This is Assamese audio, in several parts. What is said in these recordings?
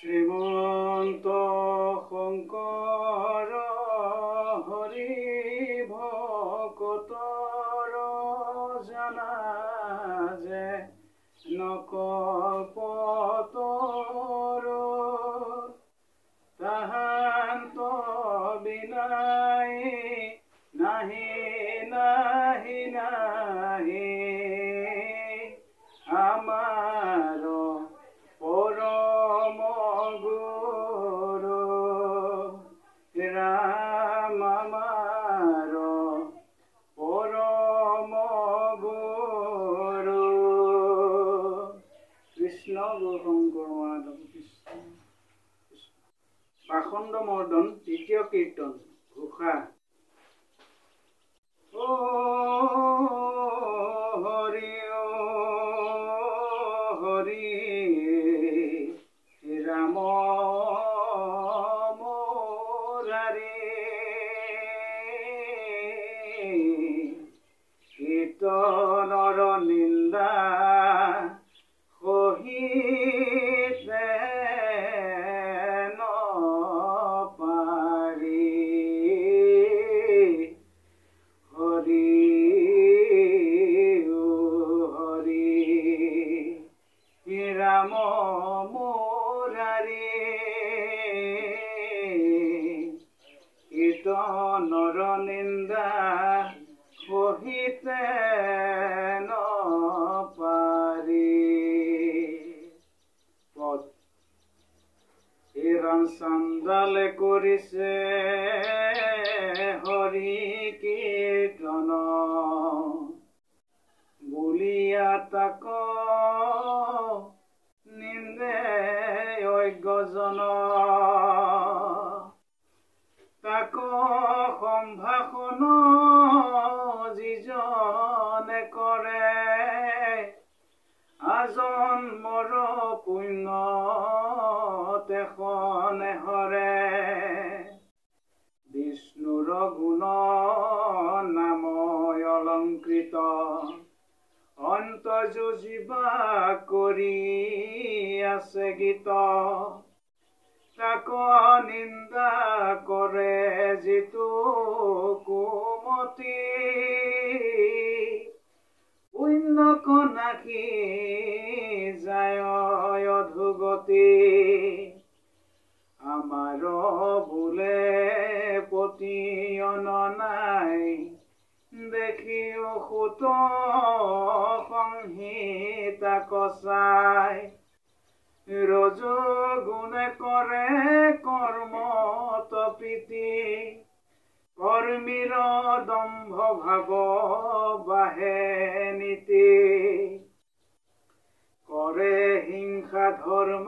শ্ৰীমন্ত শংকৰ হৰি ভকতৰ জানা যে নকল্পতৰ তাহান্ত বিনাই নাহি নাহি নাহি আমাৰ পৰম গুৰু ৰাম আমাৰ পৰম গুৰু কৃষ্ণ গুৰু শংকৰ মাধৱ কৃষ্ণ পাখণ্ড মৰ্দন তৃতীয় কীৰ্তন ঘোষা হৰি হৰি ৰাম মুৰাৰী কীৰ্তনৰ নিন্দা সহিতে নপাৰি হৰি হৰি ৰাম মুৰাৰী কীৰ্তনৰ নিন্দা সহিতে নপাৰি ৰাম চান্দালে কৰিছে হৰি কীৰ্তন বুলিয়া তাক নিন্দে অজ্ঞজন তাক সম্ভাষণ যিজনে কৰে আজন্মৰ পুণ্য তেখনে হৰে বিষ্ণুৰ গুণ নাম অলংকৃত অন্তৰ্যোজিবা কৰি আছে গীত তাক নিন্দা কৰে যিটো কুমতি পুণ্যক নাশি যায় অধোগতি আমাৰ বোলে পতিয়ন নাই দেখিও সুত সংহিতা কচাই ৰজো গুণে কৰে কৰ্ম তপিতি কৰ্মীৰ দম্ভ ভাৱ বাহে নীতি কৰে হিংসা ধৰ্ম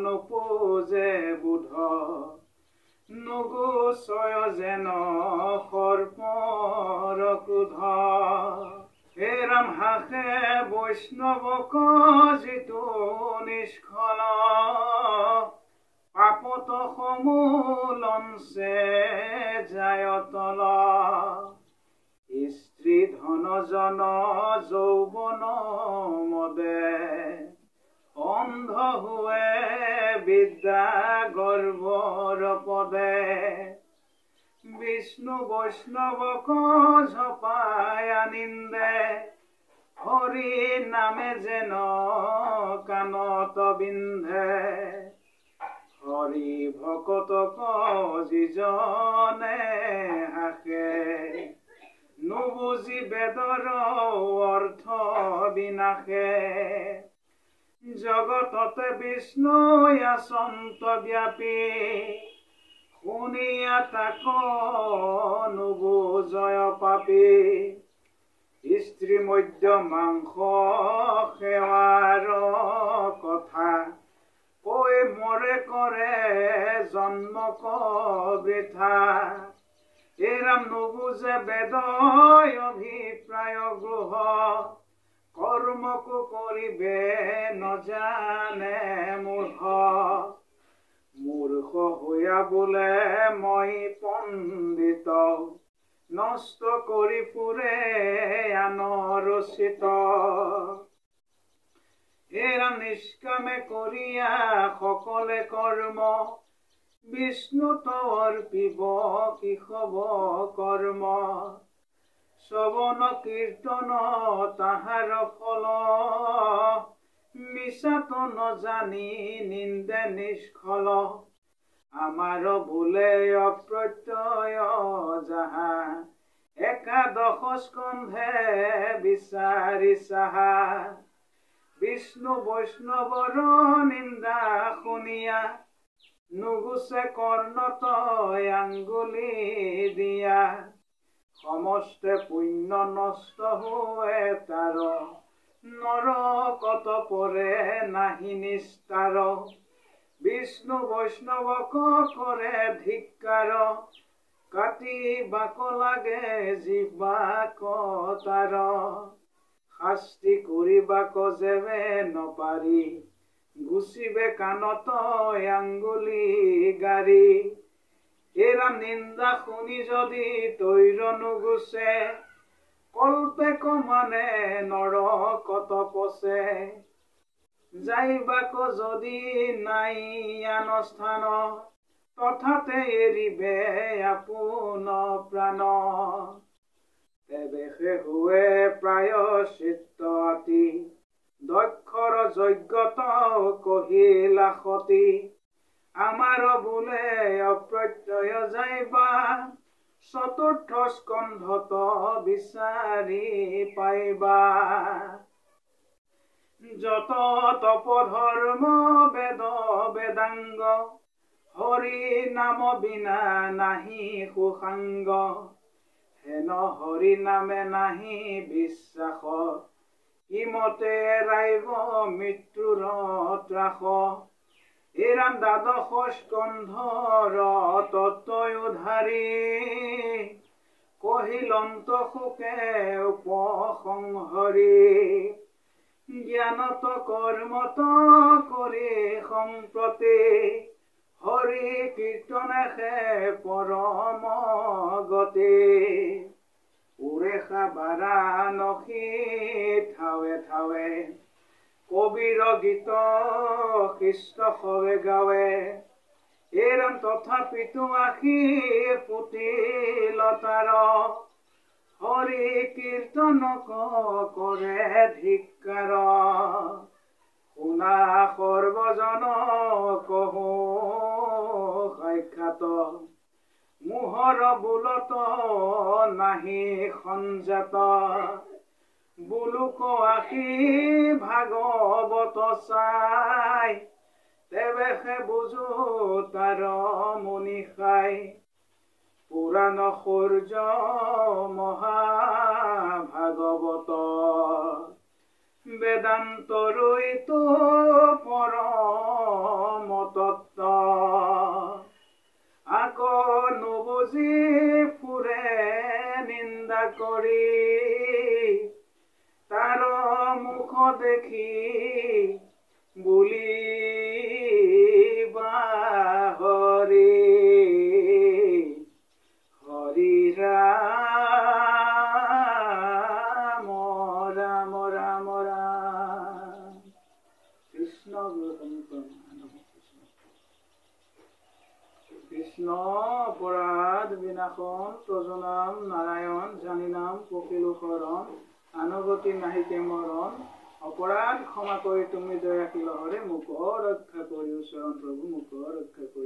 নোপোজে বুধ নুগুচয় যেন সৰ্পৰ ক্ৰোধ হে ৰাম হাসে বৈষ্ণৱক যিটো নিষ্ফল পাপত সমূলঞ্চে যায় তল স্ত্ৰী ধন জন যৌৱন মদে অন্ধ হুৱে বিদ্যা গৰ্বৰ পদে বিষ্ণু বৈষ্ণৱক ঝপাই আনিন্দে হৰি নামে যেন কাণত বিন্ধে হৰি ভকতক যিজনে হাসে নুবুজি বেদৰ অৰ্থ বিনাশে জগততে বিষ্ণু আচন্ত ব্যাপী শুনিয়া তাক নুবুজয় পাপী স্ত্ৰী মধ্য মাংস সেৱাৰ কথা কৈ মৰে কৰে জন্মক বৃথা হে ৰাম নুবুজে বেদয় অভিপ্ৰায় গ্ৰহ কৰ্মকো কৰিবে নজানে মূৰ্খ মূৰ্খ হৈয়া বোলে মই পণ্ডিত নষ্ট কৰি ফুৰে আনৰ ৰচিত এৰা নিষ্কামে কৰিয়া সকলে কৰ্ম বিষ্ণুত অৰ্পিব কিশৱ কৰ্ম শ্ৰৱণ কীৰ্তন তাহাৰ ফল মিছাত নজানি নিন্দে নিষ্ফল আমাৰ বোলে অপ্ৰত্যয় যাহা একাদশ স্কন্ধে বিচাৰি চাহা বিষ্ণু বৈষ্ণৱৰ নিন্দা শুনিয়া নুগুছে কৰ্ণত আঙ্গুলি দিয়া সমস্তে পুণ্য নষ্ট হোৱে তাৰ নৰকত পৰে নাহি নিস্তাৰ বিষ্ণু বৈষ্ণৱক কৰে ধিক্কাৰ কাটিবাক লাগে জিবাক তাৰ শাস্তি কৰিবাক যেবে নপাৰি গুচিবে কাণত আঙ্গুলি গাড়ী এৰা নিন্দা শুনি যদি তৈৰ নুগুছে কল্পে কমানে নৰকত পচে যাইবাক যদি নাই আনস্থান তথাতে এৰিবে আপোন প্ৰাণ তেবে হুৱে প্ৰায়শ্চিত্ত অতি দক্ষৰ যজ্ঞত কহিলা সতী আমাৰ বোলে অপ্ৰত্যয় যাইবা চতুৰ্থ স্কন্ধত বিচাৰি পাইবা যত তপ ধৰ্ম বেদ বেদাংগ হৰি নাম বিনা নাহি সুসাংগ হেন হৰি নামে নাহি বিশ্বাস ইমতে ৰাইব মৃত্যুৰ ত্ৰাস এৰাম দ্বাদশ স্কন্ধৰ তত্ত্বয় উধাৰি কহিলন্ত শোকে উপসংহৰি জ্ঞানত কৰ্মত কৰি সম্প্ৰতি হৰি কীৰ্তনেহে পৰম গতি উৰেষা বাৰাণসী ঠাৱে ঠাৱে কবিৰ গীত খ্ৰীষ্ট সবে গাৱে এৰাম তথাপিতো আশী পুতিল তাৰ হৰি কীৰ্তনক কৰে ধিক্কাৰ শুনা সৰ্বজন কহো সাক্ষাৎ মোহৰ বোলত নাহি সঞ্জাত বুলুক আশী ভাগৱত চাই তেবেহে বুজো তাৰ মনীষাই পুৰাণ সূৰ্য মহাভাগৱত বেদান্ত ৰৈতো পৰম তত্ত্ব আকৌ নুবুজি ফুৰে নিন্দা কৰি তাৰ মুখ দেখি বুলিবা হৰি হৰি ৰাম ৰাম ৰাম ৰাম কৃষ্ণ কৃষ্ণ অপৰাধ বিনাশন তজনাম নাৰায়ণ জানি নাম কপিলো শৰণ আনুগতি নাহিকে মৰণ অপৰাধ ক্ষমা কৰি তুমি দয়াশীল হৰে মোক ৰক্ষা কৰি চৰণ প্ৰভু মোক ৰক্ষা কৰি